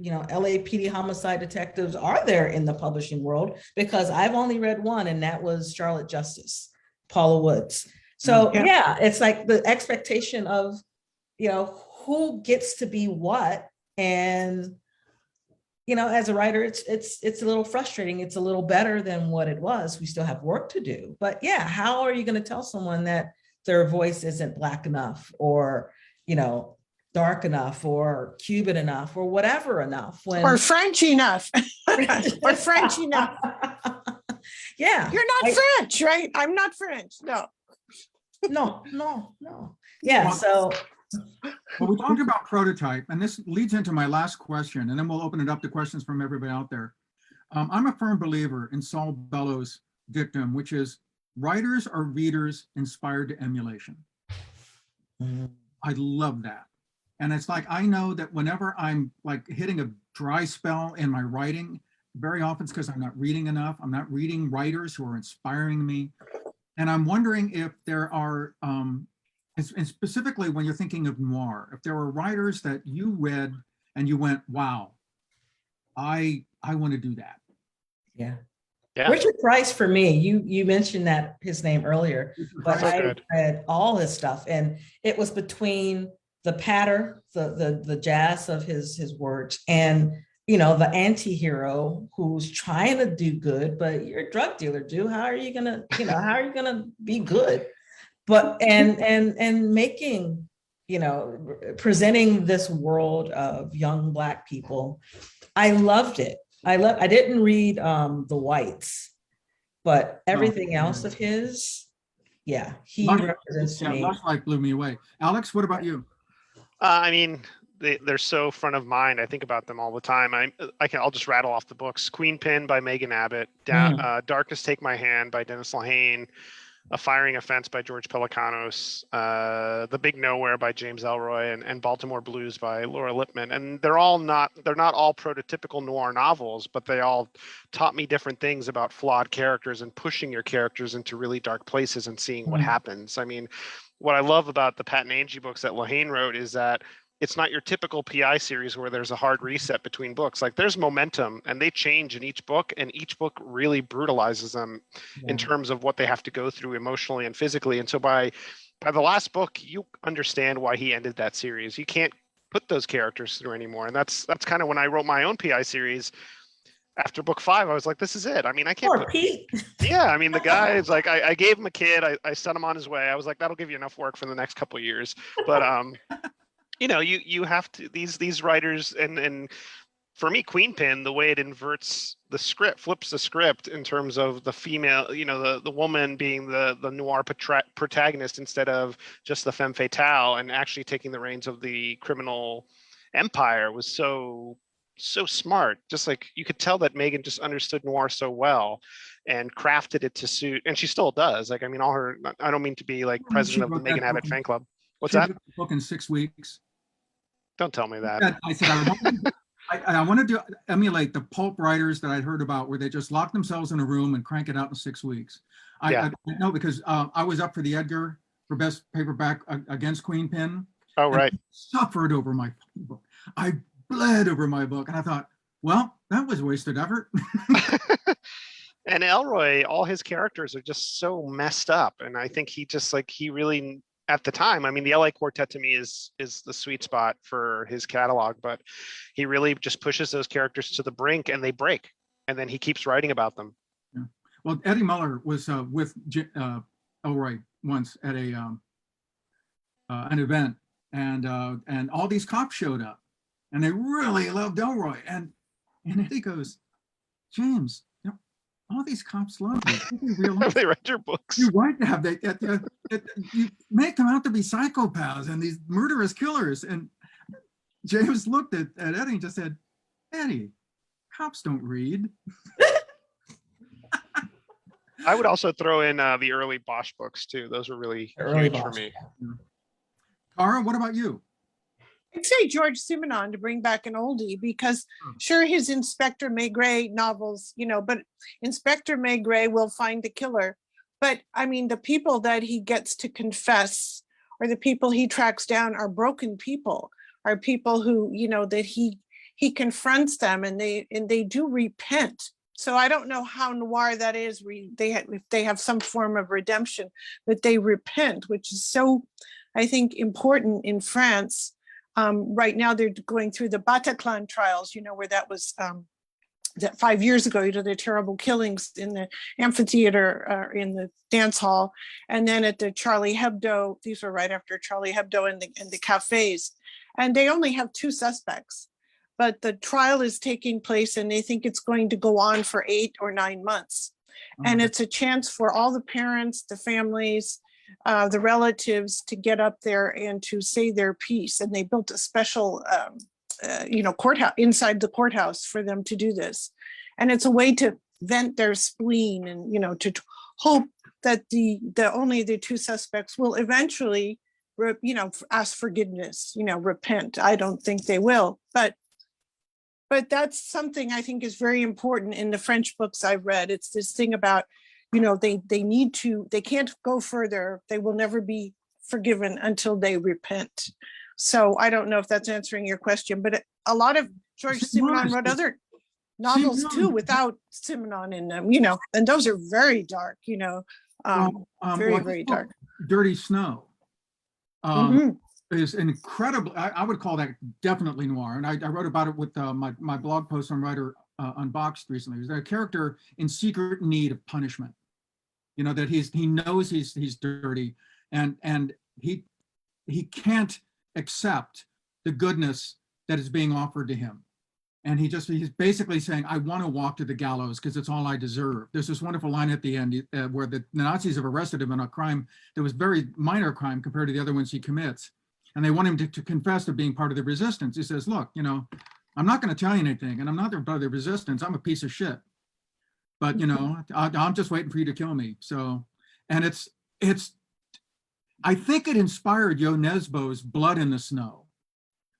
LAPD homicide detectives are there in the publishing world? Because I've only read one, and that was Charlotte Justice, Paula Woods. So yeah, it's like the expectation of, who gets to be what And as a writer, it's a little frustrating. It's a little better than what it was. We still have work to do. But yeah, how are you going to tell someone that their voice isn't Black enough, or, dark enough, or Cuban enough, or whatever enough, when Or French enough. Or French enough. Yeah. You're not French, right? I'm not French. No. No. Yeah. So Well, we talked about prototype, and this leads into my last question, and then we'll open it up to questions from everybody out there. I'm a firm believer in Saul Bellows' dictum, which is writers are readers inspired to emulation. I love that. And it's like, I know that whenever I'm like hitting a dry spell in my writing, very often it's because I'm not reading enough. I'm not reading writers who are inspiring me. And I'm wondering if there are, and specifically when you're thinking of noir, if there were writers that you read and you went, wow, I want to do that. yeah. Yeah. Richard Price, for me, you mentioned that his name earlier, but So I good. read all his stuff, and it was between the patter, the jazz of his words, and the anti-hero who's trying to do good, but you're a drug dealer, dude. How are you gonna be good? But and making, presenting this world of young Black people. I loved it. I didn't read The Whites, but everything else of his, yeah, he represents to me. Lush Life blew me away. Alex, what about you? I mean, they're so front of mind. I think about them all the time. I'll just rattle off the books. Queen Pin by Megan Abbott, Darkness Take My Hand by Dennis Lehane, A Firing Offense by George Pelecanos, The Big Nowhere by James Ellroy, and Baltimore Blues by Laura Lippman. And they're not all prototypical noir novels, but they all taught me different things about flawed characters and pushing your characters into really dark places and seeing what happens. I mean, what I love about the Pat and Angie books that Lehane wrote is that it's not your typical PI series where there's a hard reset between books. Like, there's momentum, and they change in each book, and each book really brutalizes them in terms of what they have to go through emotionally and physically. And so by the last book, you understand why he ended that series. You can't put those characters through anymore. And that's kind of when I wrote my own PI series. After book 5, I was like, this is it. I mean, I can't. Pete. Yeah, I mean, the guy is like, I gave him a kid. I sent him on his way. I was like, that'll give you enough work for the next couple of years. But you have to, these writers, and for me, Queen Pin, the way it inverts the script, flips the script in terms of the female, the woman being the noir protagonist instead of just the femme fatale, and actually taking the reins of the criminal empire was so smart. Just like, you could tell that Megan just understood noir so well and crafted it to suit, and she still does. Like, I mean, I don't mean to be like president of the Megan Abbott fan club. What's that? Book in 6 weeks. Don't tell me that. I said I wanted to emulate the pulp writers that I'd heard about, where they just lock themselves in a room and crank it out in 6 weeks. I know, because I was up for the Edgar for best paperback against Queen Pin. Oh, right. I suffered over my book. I bled over my book, and I thought, well, that was wasted effort. And Elroy, all his characters are just so messed up, and I think he really, at the time, I mean, the LA Quartet to me is the sweet spot for his catalog, but he really just pushes those characters to the brink, and they break, and then he keeps writing about them. Yeah. Well, Eddie Muller was with Elroy once at an event, and all these cops showed up, and they really loved Elroy, and Eddie goes, James, all these cops love you. They read your books. You want to have you make them out to be psychopaths and these murderous killers. And James looked at Eddie and just said, Eddie, cops don't read. I would also throw in the early Bosch books too. Those were really huge for me. Cara, what about you? I'd say George Simenon, to bring back an oldie, because sure, his Inspector Maigret novels, but Inspector Maigret will find the killer. But I mean, the people that he gets to confess, or the people he tracks down, are broken people, are people who, that he confronts them, and they do repent. So I don't know how noir that is. If they have some form of redemption, but they repent, which is so, I think, important in France. Right now, they're going through the Bataclan trials, where that was that 5 years ago, the terrible killings in the amphitheater, in the dance hall, and then at the Charlie Hebdo. These were right after Charlie Hebdo in the cafes, and they only have 2 suspects, but the trial is taking place, and they think it's going to go on for 8 or 9 months, and it's a chance for all the parents, the families, the relatives to get up there and to say their piece. And they built a special, courthouse inside the courthouse for them to do this. And it's a way to vent their spleen and, to hope that only the 2 suspects will eventually, ask forgiveness, repent. I don't think they will, but that's something I think is very important in the French books I've read. It's this thing about, they can't go further. They will never be forgiven until they repent. So I don't know if that's answering your question, but a lot of George Simenon wrote other novels too without Simenon in them, and those are very dark, very dark. Dirty Snow is incredible. I would call that definitely noir. And I wrote about it with my blog post on Writer Unboxed recently. There's a character in secret need of punishment. That he knows he's dirty, and he can't accept the goodness that is being offered to him. And he's basically saying, I want to walk to the gallows because it's all I deserve. There's this wonderful line at the end where the Nazis have arrested him on a crime that was very minor crime compared to the other ones he commits. And they want him to confess to being part of the resistance. He says, look, I'm not going to tell you anything, and I'm not part of the resistance. I'm a piece of shit. But, I'm just waiting for you to kill me. So, and I think it inspired Yo Nesbo's Blood in the Snow,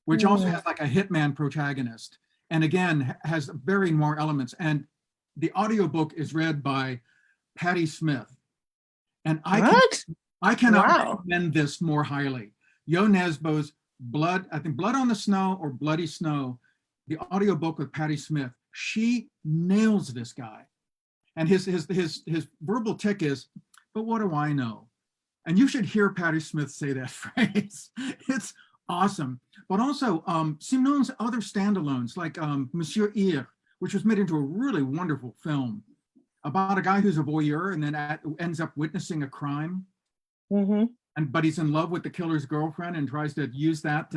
which also has like a hitman protagonist. And again, has very noir elements. And the audiobook is read by Patti Smith. And I cannot recommend this more highly. Yo Nesbo's Blood on the Snow or Bloody Snow, the audiobook with Patti Smith. She nails this guy. And his verbal tick is, but what do I know? And you should hear Patti Smith say that phrase. It's awesome. But also Simenon's other standalones like Monsieur Ir, which was made into a really wonderful film about a guy who's a voyeur and then ends up witnessing a crime. Mm-hmm. But he's in love with the killer's girlfriend and tries to use that.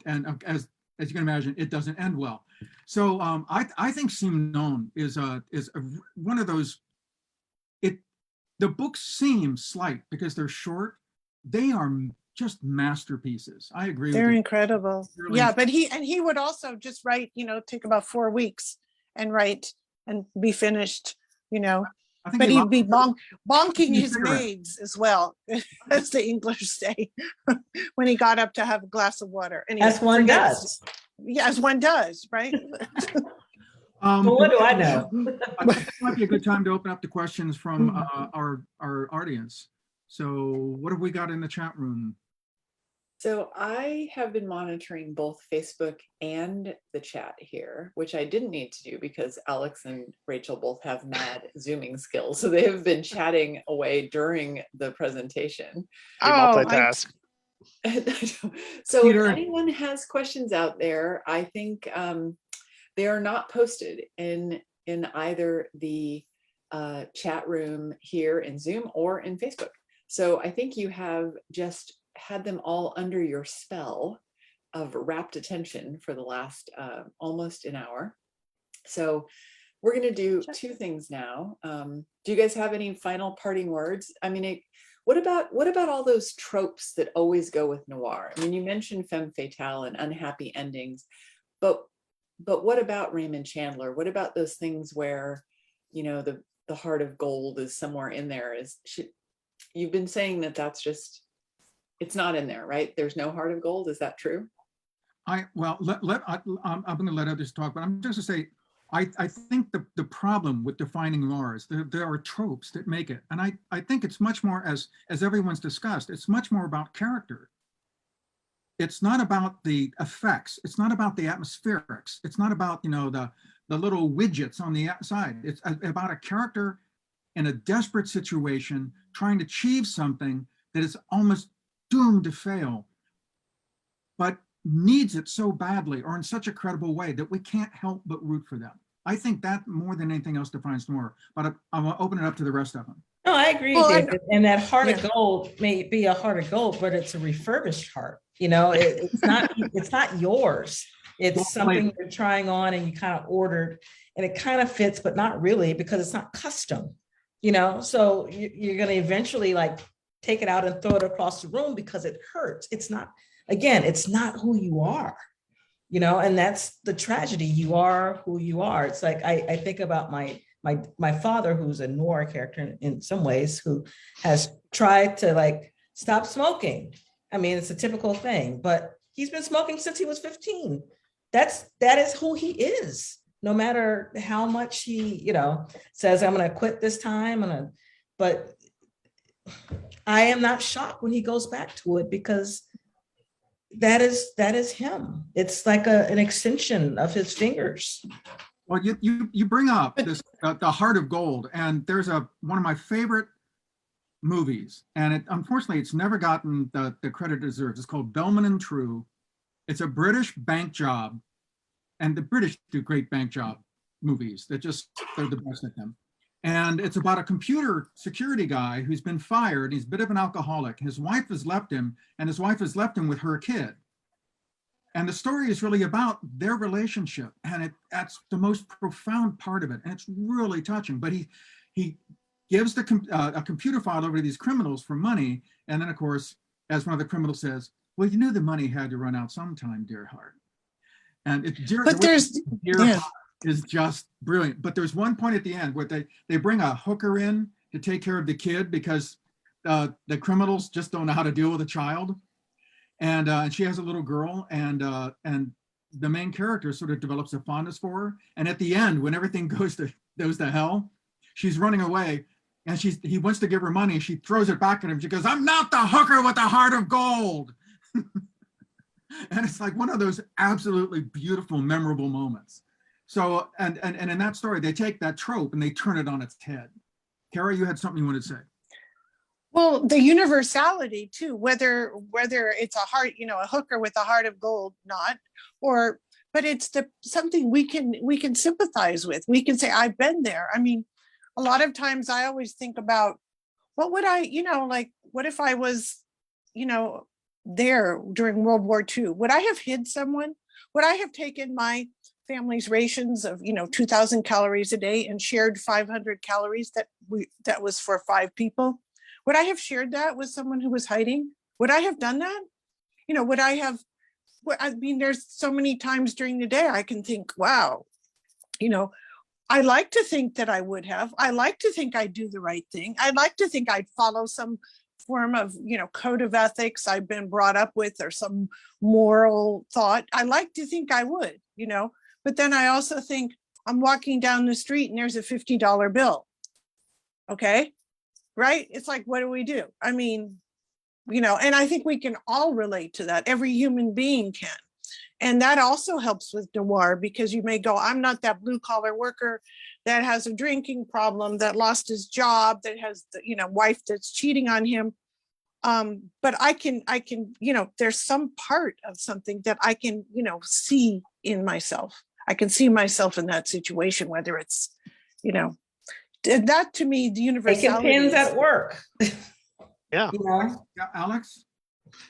And as you can imagine, it doesn't end well. So I think Simenon is one of those. The books seem slight because they're short. They are just masterpieces. I agree. They're with you. incredible. Really Yeah, but he would also just write. Take about 4 weeks and write and be finished. I think But he'd be bonking Smoking his cigarette. maids as well, as the English say, when he got up to have a glass of water. Anyway, As one does. Yeah, as one does, right? Well, what do I know? I think it might be a good time to open up the questions from our audience. So what have we got in the chat room? So I have been monitoring both Facebook and the chat here, which I didn't need to do because Alex and Rachel both have mad Zooming skills. So they have been chatting away during the presentation. We multitask. So Peter. if anyone has questions out there, I think they are not posted in either the chat room here in Zoom or in Facebook. So I think you have just had them all under your spell of rapt attention for the last almost an hour. So we're going to do 2 things now. Do you guys have any final parting words? I mean, what about all those tropes that always go with noir? I mean, you mentioned femme fatale and unhappy endings, but what about Raymond Chandler? What about those things where, the heart of gold is somewhere in there? You've been saying that's just, it's not in there, right? There's no heart of gold. Is that true? I'm going to let others talk, but I'm just to say, I think the problem with defining noir is there are tropes that make it. And I think it's much more, as everyone's discussed, it's much more about character. It's not about the effects. It's not about the atmospherics. It's not about, the little widgets on the outside. It's about a character in a desperate situation trying to achieve something that is almost doomed to fail. but needs it so badly or in such a credible way that we can't help but root for them. I think that more than anything else defines Noir, but I'm gonna open it up to the rest of them. No, I agree, Well, David. And that heart yeah. of gold may be a heart of gold, but it's a refurbished heart. It's not yours. It's Well something played. you're trying on and you kind of ordered and it kind of fits, but not really because it's not custom, So you're going to eventually like take it out and throw it across the room because it hurts. It's not, again, it's not who you are, and that's the tragedy. You are who you are. It's like, I think about my father, who's a Noir character in some ways, who has tried to like stop smoking. I mean, it's a typical thing, but he's been smoking since he was 15. That is who he is. No matter how much he, says, I'm going to quit this time. But I am not shocked when he goes back to it because that is him. It's like an extension of his fingers. Well, you bring up this the Heart of Gold, and there's one of my favorite movies, and unfortunately it's never gotten the credit it deserves. It's called Bellman and True. It's a British bank job, and the British do great bank job movies. They're the best at them. And it's about a computer security guy who's been fired. He's a bit of an alcoholic. His wife has left him, and his wife has left him with her kid. And the story is really about their relationship, and that's the most profound part of it, and it's really touching. But he gives a computer file over to these criminals for money, and then of course, as one of the criminals says, "Well, you knew the money had to run out sometime, dear heart." And dear heart is just brilliant. But there's one point at the end where they bring a hooker in to take care of the kid because the criminals just don't know how to deal with a child. And she has a little girl, and the main character sort of develops a fondness for her. And at the end, when everything goes to hell, she's running away, and he wants to give her money. She throws it back at him. She goes, "I'm not the hooker with the heart of gold." And it's like one of those absolutely beautiful, memorable moments. So, and in that story, they take that trope and they turn it on its head. Kara, you had something you wanted to say. Well, the universality too, whether it's a heart, a hooker with a heart of gold, but it's something we can sympathize with. We can say, I've been there. I mean, a lot of times I always think about what would I, like, what if I was, there during World War II? Would I have hid someone? Would I have taken my family's rations of 2,000 calories a day and shared 500 calories that was for 5 people? Would I have shared that with someone who was hiding? Would I have done that? Would I have? I mean, there's so many times during the day I can think, wow, I like to think that I would have. I like to think I'd do the right thing. I like to think I'd follow some form of, code of ethics I've been brought up with, or some moral thought. I like to think I would, but then I also think I'm walking down the street and there's a $50 bill. Okay. Right? It's like, what do we do? I mean, and I think we can all relate to that. Every human being can. And that also helps with Noir, because you may go, I'm not that blue collar worker that has a drinking problem, that lost his job, that has the, wife that's cheating on him. But I can, there's some part of something that I can, see in myself. I can see myself in that situation, whether it's, that to me, the universality. Making pins at work. Yeah. Alex?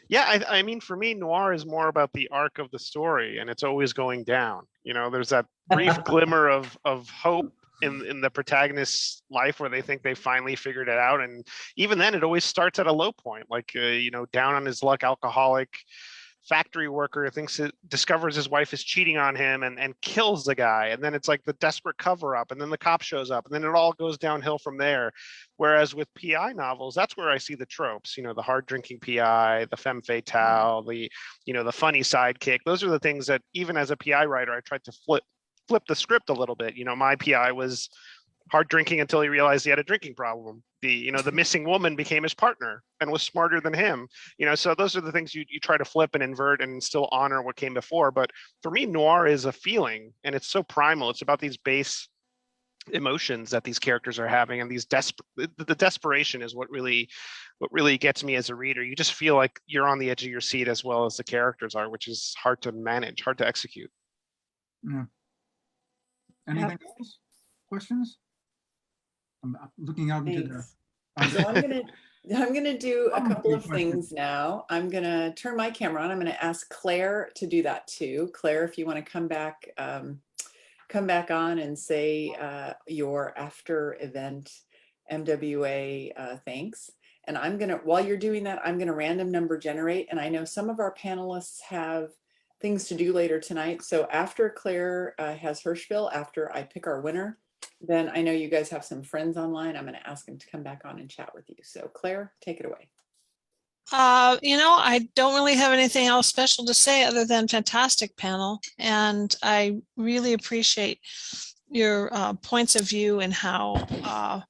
Yeah, I mean, for me, Noir is more about the arc of the story, and it's always going down. There's that brief glimmer of hope in the protagonist's life where they think they finally figured it out, and even then, it always starts at a low point, like down on his luck, alcoholic factory worker discovers his wife is cheating on him and kills the guy, and then it's like the desperate cover up, and then the cop shows up, and then it all goes downhill from there. Whereas with PI novels, that's where I see the tropes, the hard drinking PI, the femme fatale, the funny sidekick. Those are the things that even as a PI writer, I tried to flip the script a little bit. My PI was hard drinking until he realized he had a drinking problem. The missing woman became his partner and was smarter than him. So those are the things you try to flip and invert and still honor what came before. But for me, Noir is a feeling, and it's so primal. It's about these base emotions that these characters are having, and these the desperation is what really gets me as a reader. You just feel like you're on the edge of your seat as well as the characters are, which is hard to manage, hard to execute. Yeah. Anything else? Questions? I'm looking out into the. Thanks. So I'm gonna do a couple of Question. things now. I'm gonna turn my camera on. I'm gonna ask Claire to do that too. Claire, if you want to come back on and say your after event MWA thanks. And I'm gonna, while you're doing that, I'm gonna random number generate. And I know some of our panelists have things to do later tonight. So after Claire has her spiel, after I pick our winner, then I know you guys have some friends online. I'm gonna ask them to come back on and chat with you. So Claire, take it away. I don't really have anything else special to say other than fantastic panel. And I really appreciate your points of view and how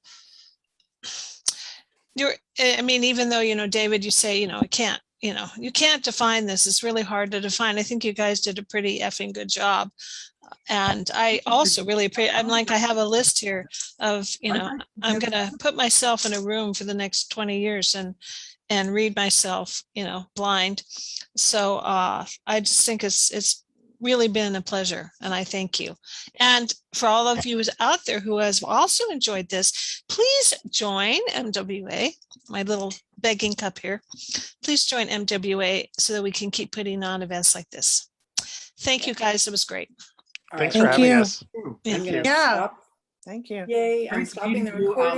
even though, David, you say, you can't define this. It's really hard to define. I think you guys did a pretty effing good job. And I also really appreciate, I have a list here of, I'm going to put myself in a room for the next 20 years and read myself, blind. So I just think it's really been a pleasure, and I thank you. And for all of you out there who has also enjoyed this, please join MWA, my little begging cup here. Please join MWA so that we can keep putting on events like this. Thank you guys. It was great. Thanks Thank for having you. us. I'm Thank gonna you. Yeah. stop. Thank you. Yay, I'm Great stopping the meeting you. recording.